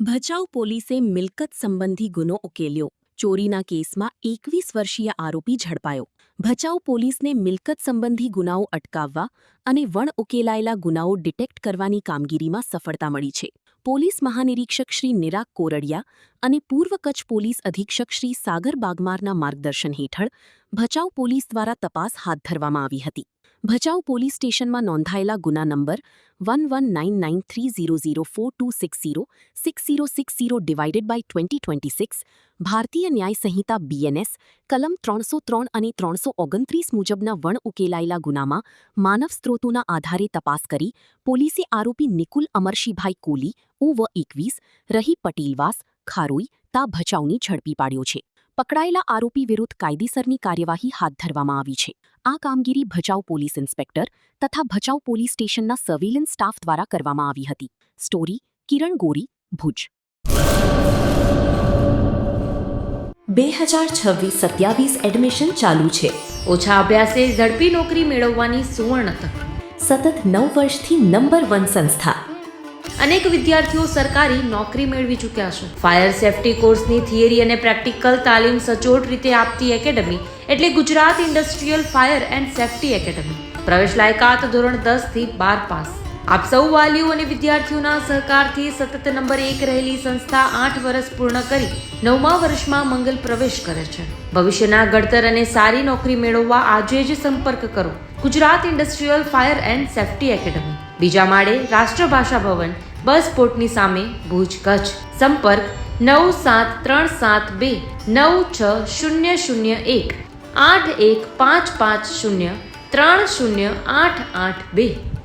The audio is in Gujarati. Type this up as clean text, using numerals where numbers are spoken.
ભચાઉ પોલીસે મિલકત સંબંધી ગુનો ઉકેલ્યો. ચોરીના કેસમાં 21 વર્ષીય આરોપી ઝડપાયો. ભચાઉ પોલીસને મિલકત સંબંધી ગુનાઓ અટકાવવા અને વણ ઉકેલાયેલા ગુનાઓ ડિટેક્ટ કરવાની કામગીરીમાં સફળતા મળી છે. પોલીસ મહાનિરીક્ષક શ્રી નિરાગ કોરડિયા અને પૂર્વ કચ્છ પોલીસ અધિક્ષક શ્રી સાગર બાગમારના માર્ગદર્શન હેઠળ ભચાઉ પોલીસ દ્વારા તપાસ હાથ ધરવામાં આવી હતી. ભચાઉ પોલીસ સ્ટેશનમાં નોંધાયેલા ગુના નંબર 1199300426066060/2026 ભારતીય ન્યાય સંહિતા BNS કલમ 303 અને 329 મુજબના વણ ઉકેલાયેલા ગુનામાં માનવ સ્ત્રોતોના આધારે તપાસ કરી પોલીસે આરોપી નિકુલ અમરશીભાઈ કોલી ઉ21 રહી પટેલવાસ ખારોઈ તા ભચાઉની ઝડપી પાડ્યો છે. પકડાયેલા આરોપી વિરુદ્ધ કાયદેસરની કાર્યવાહી હાથ ધરવામાં આવી છે. આ કામગીરી ભચાઉ પોલીસ ઇન્સ્પેક્ટર તથા ભચાઉ પોલીસ સ્ટેશનના સર્વેલન્સ સ્ટાફ દ્વારા કરવામાં આવી હતી. સ્ટોરી કિરણ ગોરી, ભુજ. 2026-27 એડમિશન ચાલુ છે. ઓછા અભ્યાસે ઝડપી નોકરી મેળવવાની સુવર્ણ તક. સતત 9 વર્ષથી નંબર 1 સંસ્થા. અનેક વિદ્યાર્થીઓ સરકારી નોકરી મેળવી ચૂક્યા છે. ફાયર સેફટી કોર્સની થિયરી અને પ્રેક્ટિકલ તાલીમ સચોટ રીતે આપતી એકેડમી એટલે Gujarat industrial fire and safety academy. પ્રવેશ લાયકાત ધોરણ 10 થી 12 પાસ. આપ સૌ વાલીઓ અને વિદ્યાર્થીઓના સહકારથી સતત નંબર 1 રહેલી સંસ્થા 8 વર્ષ પૂર્ણ કરી 9મા વર્ષમાં મંગલ પ્રવેશ કરે છે. ભવિષ્યના ઘડતર અને સારી નોકરી મેળવવા આજે જ સંપર્ક કરો. Gujarat industrial fire and safety academy, બીજા માળે રાષ્ટ્રભાષા ભવન, બસ પોર્ટની સામે, ભુજ, કચ્છ. સંપર્ક 9737296001 8155030882.